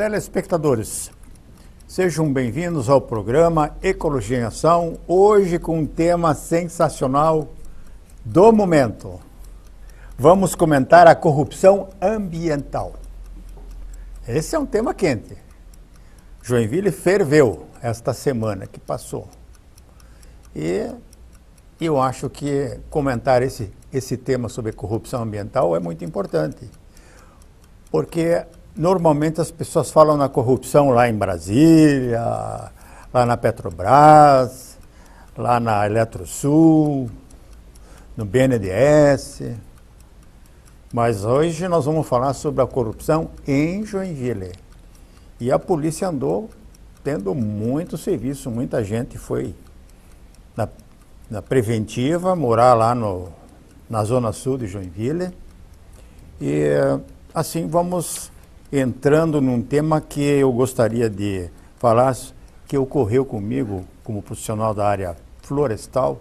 Telespectadores, sejam bem-vindos ao programa Ecologia em Ação, hoje com um tema sensacional do momento. Vamos comentar a corrupção ambiental. Esse é um tema quente. Joinville ferveu esta semana que passou. E eu acho que comentar esse tema sobre corrupção ambiental é muito importante, porque normalmente as pessoas falam na corrupção lá em Brasília, lá na Petrobras, lá na Eletrosul, no BNDES, mas hoje nós vamos falar sobre a corrupção em Joinville. E a polícia andou tendo muito serviço, muita gente foi na preventiva, morar lá na zona sul de Joinville. E assim vamos entrando num tema que eu gostaria de falar, que ocorreu comigo como profissional da área florestal,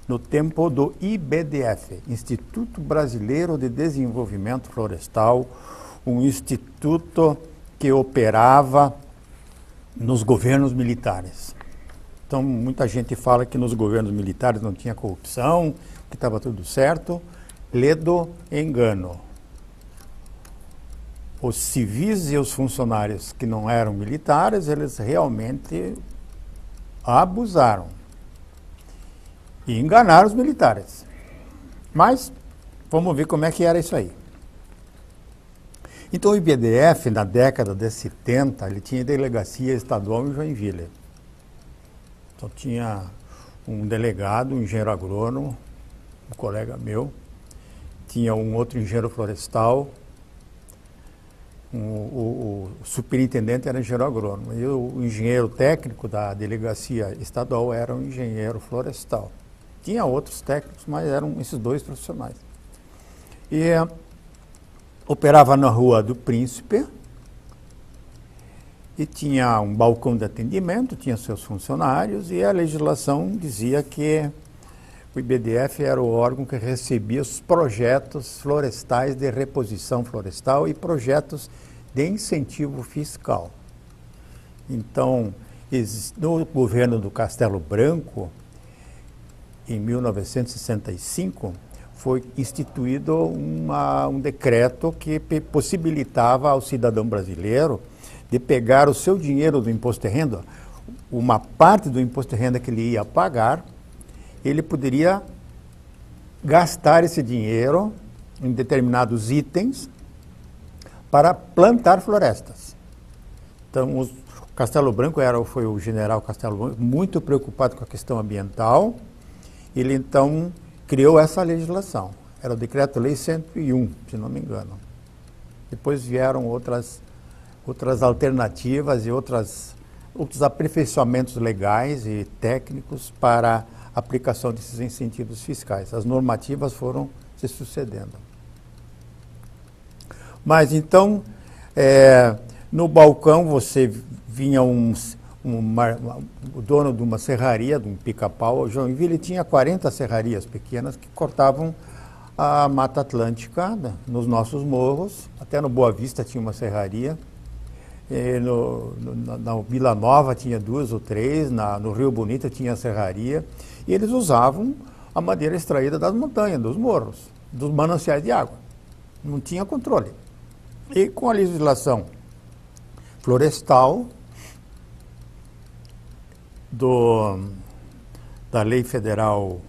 no tempo do IBDF, Instituto Brasileiro de Desenvolvimento Florestal, um instituto que operava nos governos militares. Então, muita gente fala que nos governos militares não tinha corrupção, que estava tudo certo. Ledo engano. Os civis e os funcionários que não eram militares, eles realmente abusaram e enganaram os militares. Mas vamos ver como é que era isso aí. Então o IBDF, na década de 70, ele tinha delegacia estadual em Joinville. Então tinha um delegado, um engenheiro agrônomo, um colega meu, tinha um outro engenheiro florestal, o superintendente era engenheiro agrônomo e o engenheiro técnico da delegacia estadual era um engenheiro florestal. Tinha outros técnicos, mas eram esses dois profissionais. E operava na Rua do Príncipe e tinha um balcão de atendimento, tinha seus funcionários e a legislação dizia que o IBDF era o órgão que recebia os projetos florestais de reposição florestal e projetos de incentivo fiscal. Então, no governo do Castelo Branco, em 1965, foi instituído um decreto que possibilitava ao cidadão brasileiro de pegar o seu dinheiro do imposto de renda, uma parte do imposto de renda que ele ia pagar, ele poderia gastar esse dinheiro em determinados itens para plantar florestas. Então, o Castelo Branco foi o general Castelo Branco, muito preocupado com a questão ambiental. Ele, então, criou essa legislação. Era o Decreto-Lei 101, se não me engano. Depois vieram outras alternativas e outros aperfeiçoamentos legais e técnicos para a aplicação desses incentivos fiscais. As normativas foram se sucedendo. Mas, então, no balcão você vinha o dono de uma serraria, de um pica-pau. Joinville tinha 40 serrarias pequenas que cortavam a Mata Atlântica, né, nos nossos morros. Até no Boa Vista tinha uma serraria. Na Vila Nova tinha 2 ou 3, no Rio Bonito tinha serraria. E eles usavam a madeira extraída das montanhas, dos morros, dos mananciais de água. Não tinha controle. E com a legislação florestal da Lei Federal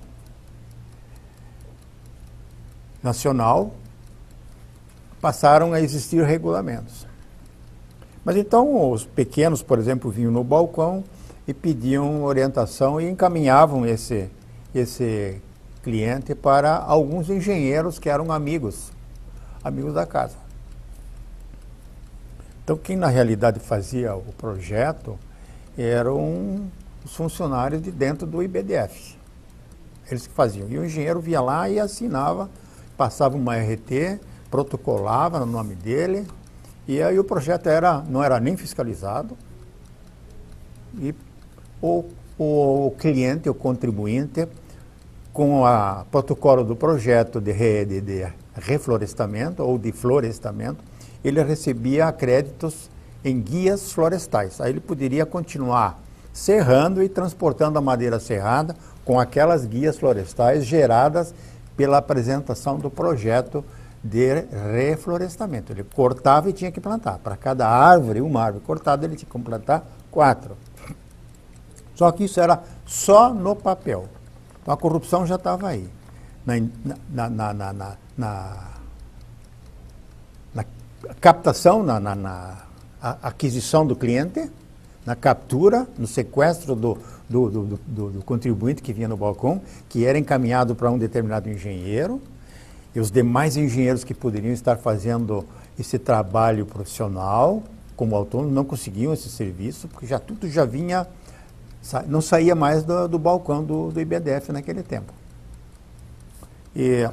Nacional, passaram a existir regulamentos. Mas então os pequenos, por exemplo, vinham no balcão e pediam orientação e encaminhavam esse cliente para alguns engenheiros que eram amigos da casa. Então quem na realidade fazia o projeto eram os funcionários de dentro do IBDF. Eles que faziam. E o engenheiro via lá e assinava, passava uma RT, protocolava no nome dele, e aí o projeto não era nem fiscalizado, e o cliente, o contribuinte, com o protocolo do projeto de reflorestamento ou de florestamento, ele recebia créditos em guias florestais. Aí ele poderia continuar serrando e transportando a madeira serrada com aquelas guias florestais geradas pela apresentação do projeto de reflorestamento. Ele cortava e tinha que plantar. Para cada árvore, uma árvore cortada, ele tinha que plantar 4. Só que isso era só no papel. Então a corrupção já estava aí. Na captação, na aquisição do cliente, na captura, no sequestro do contribuinte que vinha no balcão, que era encaminhado para um determinado engenheiro, e os demais engenheiros que poderiam estar fazendo esse trabalho profissional, como autônomo, não conseguiam esse serviço, porque tudo já vinha, não saía mais do balcão do IBDF naquele tempo. E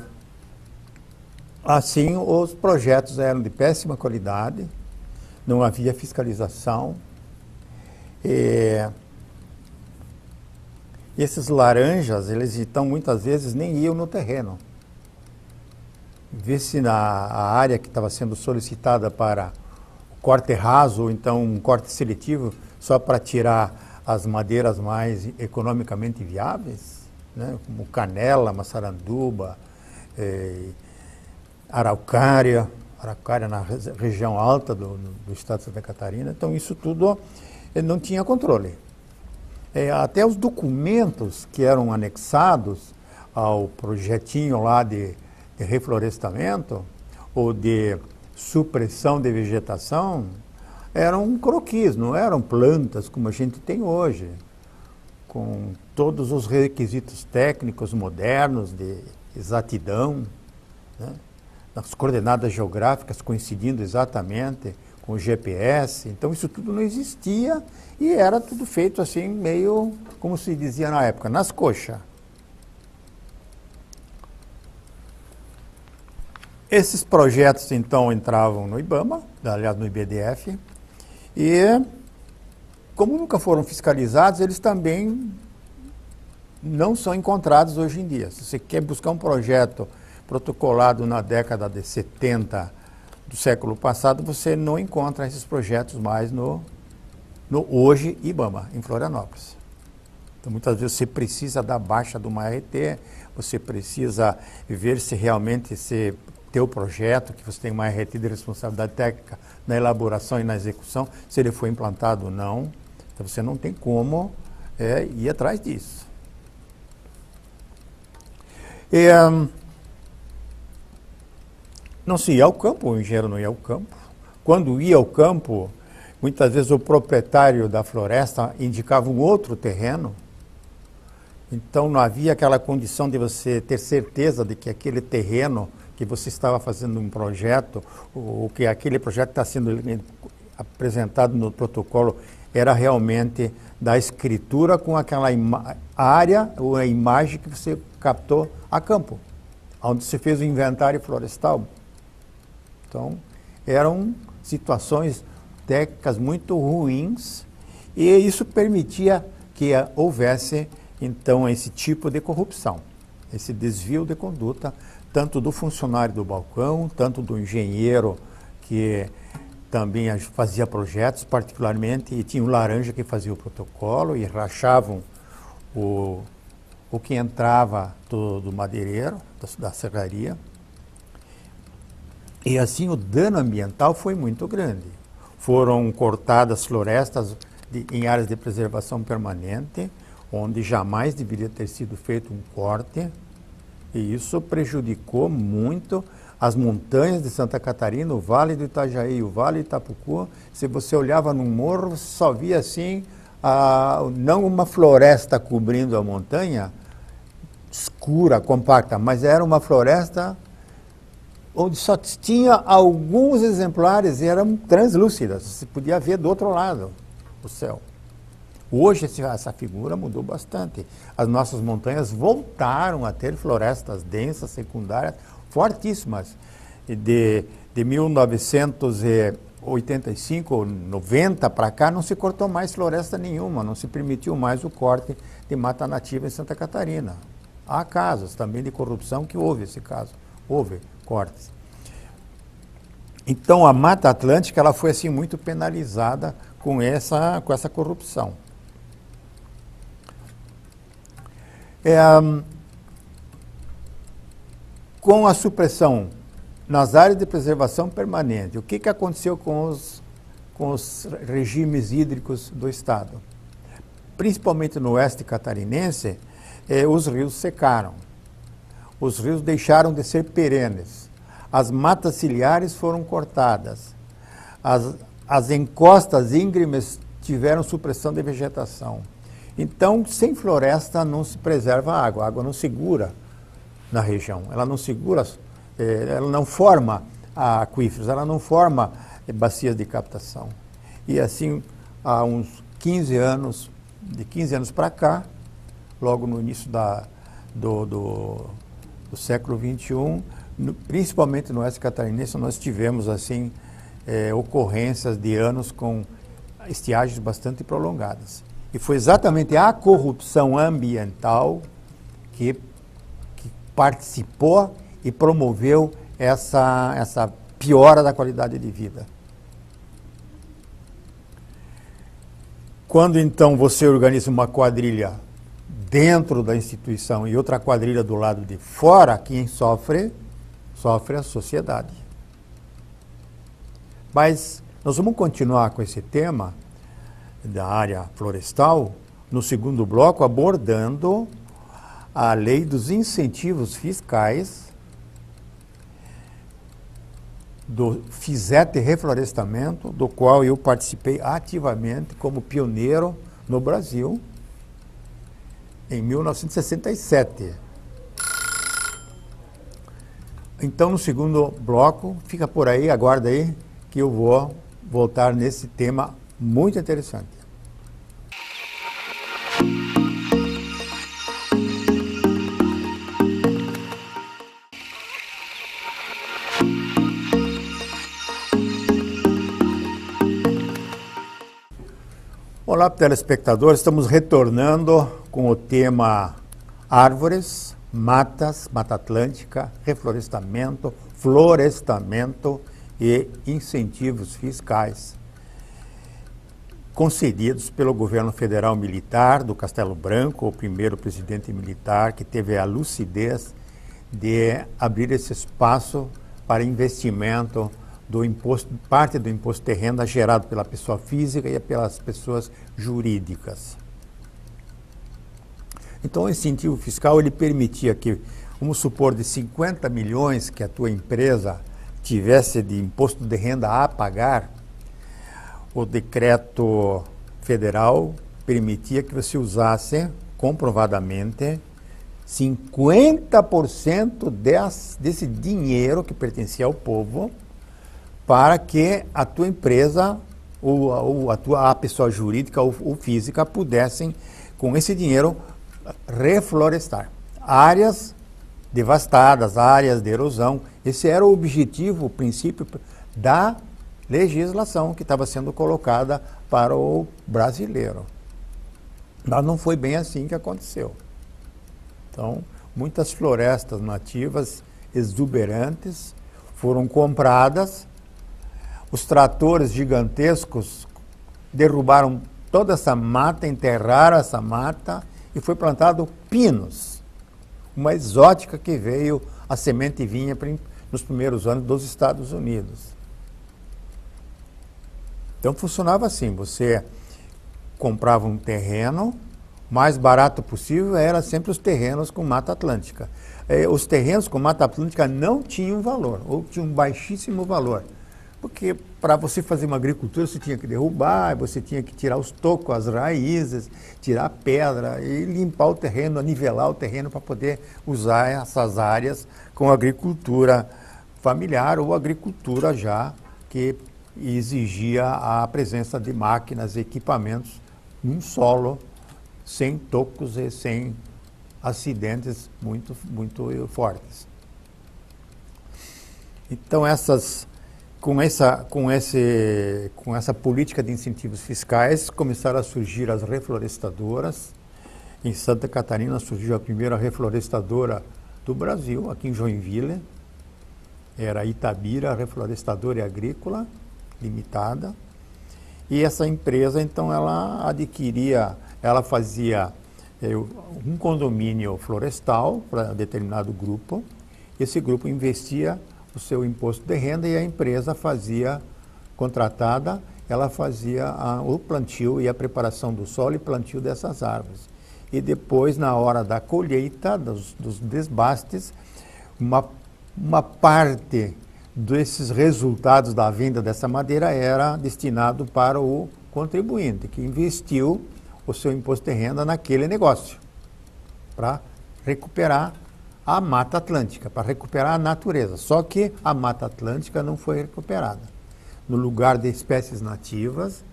assim os projetos eram de péssima qualidade, não havia fiscalização. E esses laranjas, eles então muitas vezes nem iam no terreno. Vê se a área que estava sendo solicitada para corte raso ou então um corte seletivo só para tirar as madeiras mais economicamente viáveis, né, como canela, maçaranduba, araucária na região alta do estado de Santa Catarina. Então isso tudo não tinha controle. Até os documentos que eram anexados ao projetinho lá de reflorestamento ou de supressão de vegetação eram croquis, não eram plantas como a gente tem hoje, com todos os requisitos técnicos modernos de exatidão, né? As coordenadas geográficas coincidindo exatamente com o GPS. Então isso tudo não existia e era tudo feito assim meio, como se dizia na época, nas coxas. Esses projetos, então, entravam no IBAMA, aliás, no IBDF, e, como nunca foram fiscalizados, eles também não são encontrados hoje em dia. Se você quer buscar um projeto protocolado na década de 70 do século passado, você não encontra esses projetos mais no hoje IBAMA, em Florianópolis. Então, muitas vezes você precisa da baixa de uma RT, você precisa ver se realmente teu projeto, que você tem uma RT de responsabilidade técnica na elaboração e na execução, se ele foi implantado ou não. Então você não tem como ir atrás disso. Não se ia ao campo, o engenheiro não ia ao campo. Quando ia ao campo, muitas vezes o proprietário da floresta indicava um outro terreno. Então não havia aquela condição de você ter certeza de que aquele terreno que você estava fazendo um projeto, ou que aquele projeto está sendo apresentado no protocolo, era realmente da escritura com aquela área ou a imagem que você captou a campo, onde se fez o inventário florestal. Então, eram situações técnicas muito ruins e isso permitia que houvesse, então, esse tipo de corrupção, esse desvio de conduta, tanto do funcionário do balcão, tanto do engenheiro que também fazia projetos, particularmente, e tinha o laranja que fazia o protocolo e rachavam o que entrava do madeireiro, da serraria. E assim o dano ambiental foi muito grande. Foram cortadas florestas em áreas de preservação permanente, onde jamais deveria ter sido feito um corte. E isso prejudicou muito as montanhas de Santa Catarina, o Vale do Itajaí, o Vale do Itapucu. Se você olhava num morro, você só via assim, não uma floresta cobrindo a montanha, escura, compacta, mas era uma floresta onde só tinha alguns exemplares e eram translúcidas. Você podia ver do outro lado o céu. Hoje essa figura mudou bastante. As nossas montanhas voltaram a ter florestas densas, secundárias, fortíssimas. De 1985 ou 90 para cá não se cortou mais floresta nenhuma, não se permitiu mais o corte de mata nativa em Santa Catarina. Há casos também de corrupção que houve esse caso, houve cortes. Então, a Mata Atlântica ela foi assim, muito penalizada com essa corrupção. Com a supressão nas áreas de preservação permanente, o que aconteceu com os regimes hídricos do Estado? Principalmente no oeste catarinense, os rios secaram. Os rios deixaram de ser perenes. As matas ciliares foram cortadas. As encostas íngremes tiveram supressão de vegetação. Então, sem floresta não se preserva a água não segura na região, ela não segura, ela não forma aquíferos, ela não forma bacias de captação. E assim, há uns 15 anos, de 15 anos para cá, logo no início do século XXI, principalmente no oeste catarinense, nós tivemos assim ocorrências de anos com estiagens bastante prolongadas. E foi exatamente a corrupção ambiental que participou e promoveu essa piora da qualidade de vida. Quando então você organiza uma quadrilha dentro da instituição e outra quadrilha do lado de fora, quem sofre a sociedade. Mas nós vamos continuar com esse tema da área florestal no segundo bloco, abordando a lei dos incentivos fiscais do FISET Reflorestamento, do qual eu participei ativamente como pioneiro no Brasil em 1967. Então, no segundo bloco, fica por aí, aguarda aí, que eu vou voltar nesse tema muito interessante. Olá, telespectadores, estamos retornando com o tema árvores, matas, Mata Atlântica, reflorestamento, florestamento e incentivos fiscais concedidos pelo governo federal militar do Castelo Branco, o primeiro presidente militar que teve a lucidez de abrir esse espaço para investimento do imposto, parte do imposto de renda gerado pela pessoa física e pelas pessoas jurídicas. Então, o incentivo fiscal ele permitia que, vamos supor, de 50 milhões que a tua empresa tivesse de imposto de renda a pagar, o decreto federal permitia que você usasse comprovadamente 50% desse dinheiro que pertencia ao povo para que a tua empresa ou a pessoa jurídica ou física pudessem, com esse dinheiro, reflorestar áreas devastadas, áreas de erosão. Esse era o objetivo, o princípio da legislação que estava sendo colocada para o brasileiro. Mas não foi bem assim que aconteceu. Então, muitas florestas nativas exuberantes foram compradas. Os tratores gigantescos derrubaram toda essa mata, enterraram essa mata e foi plantado pinos, uma exótica que veio, a semente vinha nos primeiros anos dos Estados Unidos. Então funcionava assim, você comprava um terreno, mais barato possível era sempre os terrenos com Mata Atlântica. Os terrenos com Mata Atlântica não tinham valor, ou tinham um baixíssimo valor. Porque para você fazer uma agricultura, você tinha que derrubar, você tinha que tirar os tocos, as raízes, tirar a pedra e limpar o terreno, nivelar o terreno para poder usar essas áreas com agricultura familiar ou agricultura já que exigia a presença de máquinas e equipamentos num solo sem tocos e sem acidentes muito fortes. Então com essa política de incentivos fiscais, começaram a surgir as reflorestadoras. Em Santa Catarina surgiu a primeira reflorestadora do Brasil, aqui em Joinville. era Itabira Reflorestadora e Agrícola Limitada. E essa empresa, então, ela fazia um condomínio florestal para determinado grupo. Esse grupo investia o seu imposto de renda e a empresa contratada, ela fazia o plantio e a preparação do solo e plantio dessas árvores. E depois, na hora da colheita, dos desbastes, uma parte desses resultados da venda dessa madeira era destinado para o contribuinte, que investiu o seu imposto de renda naquele negócio, para recuperar a Mata Atlântica, para recuperar a natureza. Só que a Mata Atlântica não foi recuperada. No lugar de espécies nativas,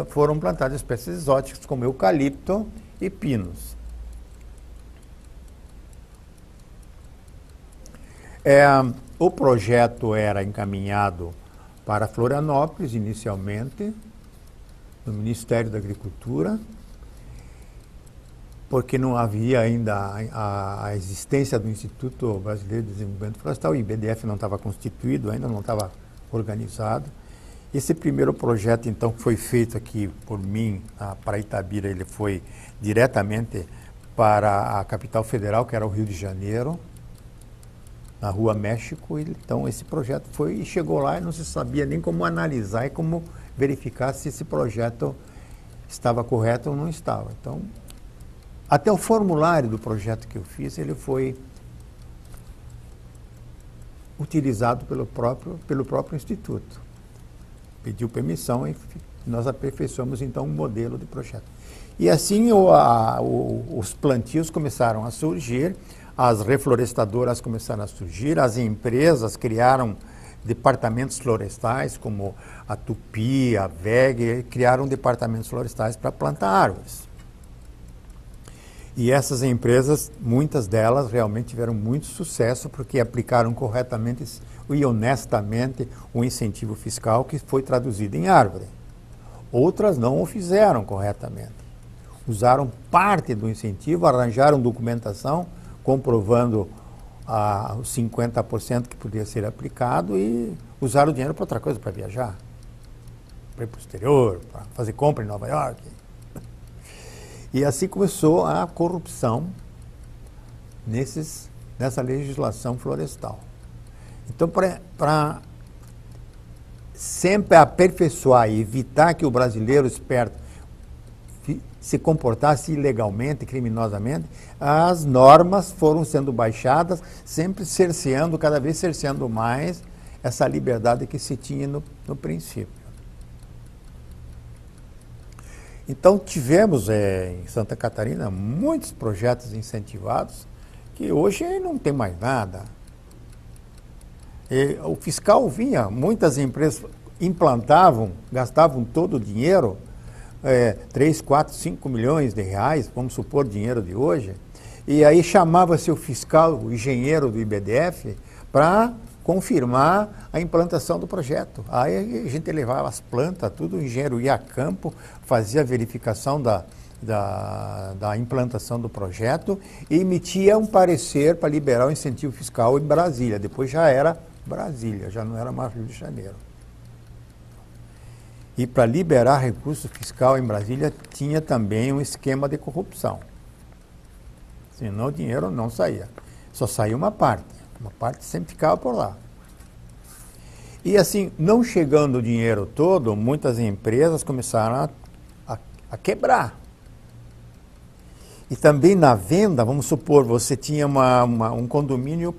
foram plantadas espécies exóticas como eucalipto e pinos. O projeto era encaminhado para Florianópolis, inicialmente, no Ministério da Agricultura, porque não havia ainda a existência do Instituto Brasileiro de Desenvolvimento Florestal, o IBDF não estava constituído ainda, não estava organizado. Esse primeiro projeto, então, que foi feito aqui por mim, para Itabira, ele foi diretamente para a capital federal, que era o Rio de Janeiro, na Rua México. Então, esse projeto chegou lá e não se sabia nem como analisar e como verificar se esse projeto estava correto ou não estava. Então, até o formulário do projeto que eu fiz, ele foi utilizado pelo próprio Instituto. Pediu permissão e nós aperfeiçoamos, então, um modelo de projeto. E assim os plantios começaram a surgir, as reflorestadoras começaram a surgir, as empresas criaram departamentos florestais, como a Tupi, a VEG, criaram departamentos florestais para plantar árvores. E essas empresas, muitas delas realmente tiveram muito sucesso porque aplicaram corretamente e honestamente o incentivo fiscal que foi traduzido em árvore. Outras não o fizeram corretamente. Usaram parte do incentivo, arranjaram documentação comprovando os 50% que podia ser aplicado e usaram o dinheiro para outra coisa, para viajar, para ir para o exterior, para fazer compra em Nova York. E assim começou a corrupção nessa legislação florestal. Então, para sempre aperfeiçoar e evitar que o brasileiro esperto se comportasse ilegalmente, criminosamente, as normas foram sendo baixadas, sempre cada vez cerceando mais essa liberdade que se tinha no princípio. Então, tivemos em Santa Catarina muitos projetos incentivados que hoje não tem mais nada. O fiscal vinha, muitas empresas implantavam, gastavam todo o dinheiro, 3, 4, 5 milhões de reais, vamos supor, dinheiro de hoje, e aí chamava-se o fiscal, o engenheiro do IBDF, para confirmar a implantação do projeto. Aí a gente levava as plantas, tudo, o engenheiro ia a campo, fazia a verificação da implantação do projeto e emitia um parecer para liberar o incentivo fiscal em Brasília. Depois já era Brasília, já não era mais Rio de Janeiro. E para liberar recurso fiscal em Brasília tinha também um esquema de corrupção. Senão o dinheiro não saía. Só saía uma parte sempre ficava por lá. E assim, não chegando o dinheiro todo, muitas empresas começaram a quebrar. E também na venda, vamos supor, você tinha um condomínio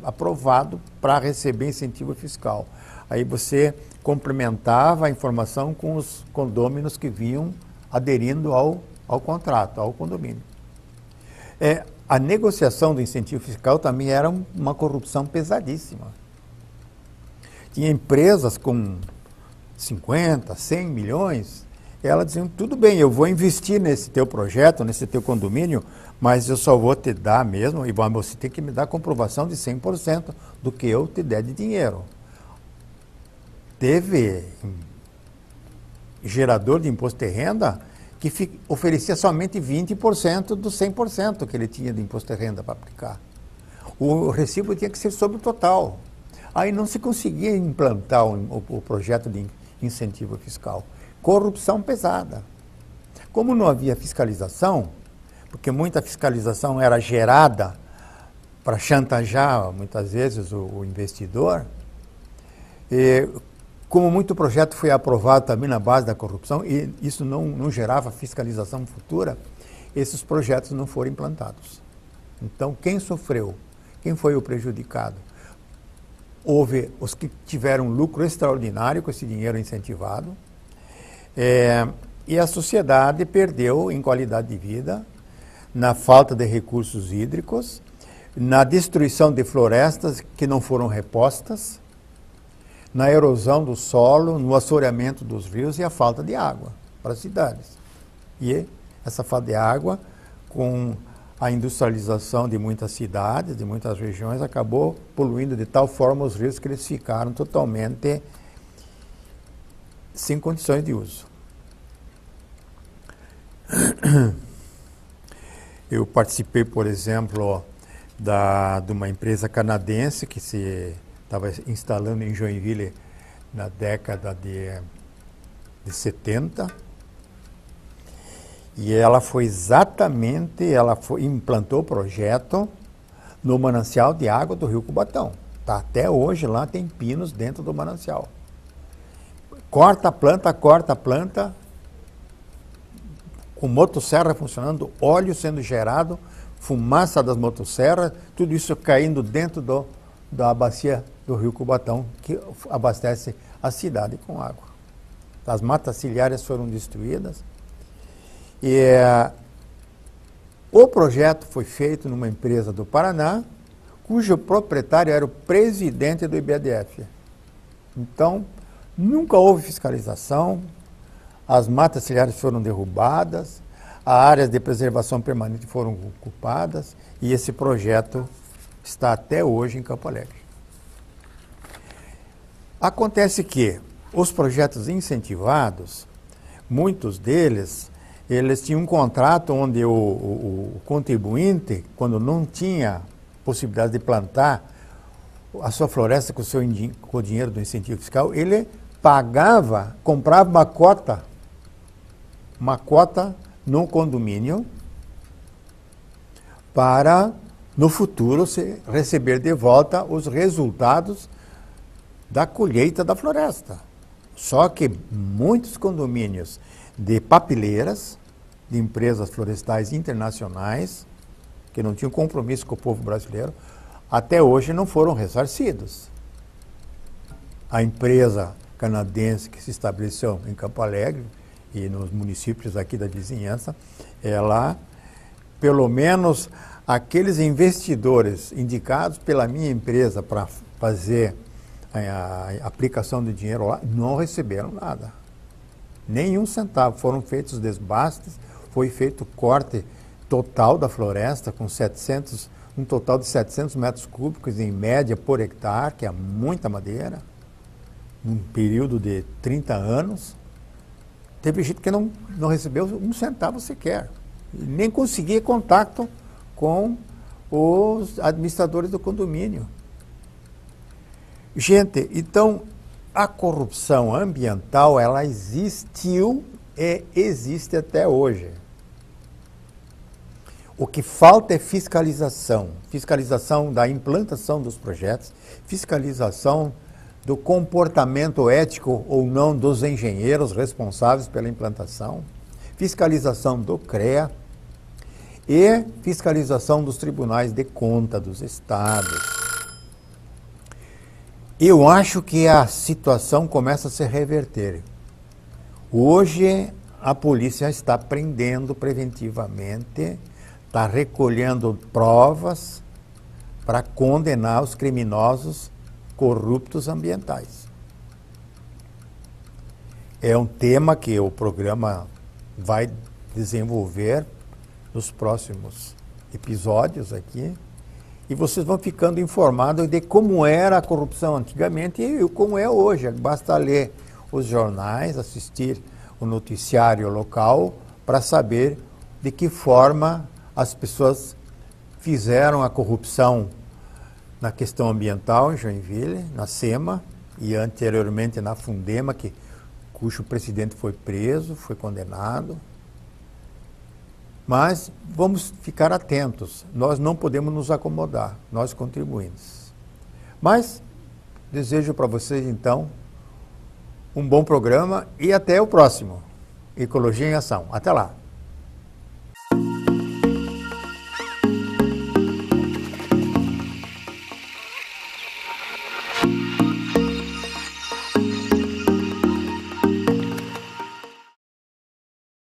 aprovado para receber incentivo fiscal. Aí você complementava a informação com os condôminos que vinham aderindo ao contrato, ao condomínio. A negociação do incentivo fiscal também era uma corrupção pesadíssima. Tinha empresas com 50, 100 milhões, elas diziam, tudo bem, eu vou investir nesse teu projeto, nesse teu condomínio, mas eu só vou te dar mesmo, e você tem que me dar comprovação de 100% do que eu te der de dinheiro. Teve gerador de imposto de renda que oferecia somente 20% do 100% que ele tinha de imposto de renda para aplicar. O recibo tinha que ser sobre o total. Aí não se conseguia implantar o projeto de incentivo fiscal. Corrupção pesada. Como não havia fiscalização, porque muita fiscalização era gerada para chantagear, muitas vezes, o investidor, e como muito projeto foi aprovado também na base da corrupção, e isso não gerava fiscalização futura, esses projetos não foram implantados. Então, quem sofreu? Quem foi o prejudicado? Houve os que tiveram lucro extraordinário com esse dinheiro incentivado, e a sociedade perdeu em qualidade de vida, na falta de recursos hídricos, na destruição de florestas que não foram repostas, na erosão do solo, no assoreamento dos rios e a falta de água para as cidades. E essa falta de água, com a industrialização de muitas cidades, de muitas regiões, acabou poluindo de tal forma os rios que eles ficaram totalmente sem condições de uso. Eu participei, por exemplo, de uma empresa canadense que se estava instalando em Joinville na década de 70. E ela implantou o projeto no manancial de água do Rio Cubatão. Tá, até hoje lá tem pinos dentro do manancial. Corta a planta, com motosserra funcionando, óleo sendo gerado, fumaça das motosserras, tudo isso caindo dentro da bacia do Rio Cubatão, que abastece a cidade com água. As matas ciliares foram destruídas. E o projeto foi feito numa empresa do Paraná, cujo proprietário era o presidente do IBADF. Então, nunca houve fiscalização, as matas ciliares foram derrubadas, as áreas de preservação permanente foram ocupadas e esse projeto está até hoje em Campo Alegre. Acontece que os projetos incentivados, muitos deles, eles tinham um contrato onde o contribuinte, quando não tinha possibilidade de plantar a sua floresta com o dinheiro do incentivo fiscal, ele comprava uma cota no condomínio para, no futuro, receber de volta os resultados da colheita da floresta. Só que muitos condomínios de papileiras, de empresas florestais internacionais, que não tinham compromisso com o povo brasileiro, até hoje não foram ressarcidos. A empresa canadense que se estabeleceu em Campo Alegre e nos municípios aqui da vizinhança, ela, pelo menos aqueles investidores indicados pela minha empresa para fazer a aplicação de dinheiro lá, não receberam nada. Nenhum centavo. Foram feitos desbastes, foi feito corte total da floresta com um total de 700 metros cúbicos em média por hectare, que é muita madeira, num período de 30 anos. Teve gente que não recebeu um centavo sequer, e nem conseguia contato com os administradores do condomínio. Gente, então, a corrupção ambiental, ela existiu e existe até hoje. O que falta é fiscalização. Fiscalização da implantação dos projetos, fiscalização do comportamento ético ou não dos engenheiros responsáveis pela implantação, fiscalização do CREA e fiscalização dos tribunais de conta dos estados. Eu acho que a situação começa a se reverter. Hoje, a polícia está prendendo preventivamente, está recolhendo provas para condenar os criminosos corruptos ambientais. É um tema que o programa vai desenvolver nos próximos episódios aqui. E vocês vão ficando informados de como era a corrupção antigamente e como é hoje. Basta ler os jornais, assistir o noticiário local para saber de que forma as pessoas fizeram a corrupção na questão ambiental em Joinville, na SEMA e anteriormente na Fundema, cujo presidente foi preso, foi condenado. Mas vamos ficar atentos, nós não podemos nos acomodar, nós contribuintes. Mas desejo para vocês, então, um bom programa e até o próximo. Ecologia em Ação. Até lá!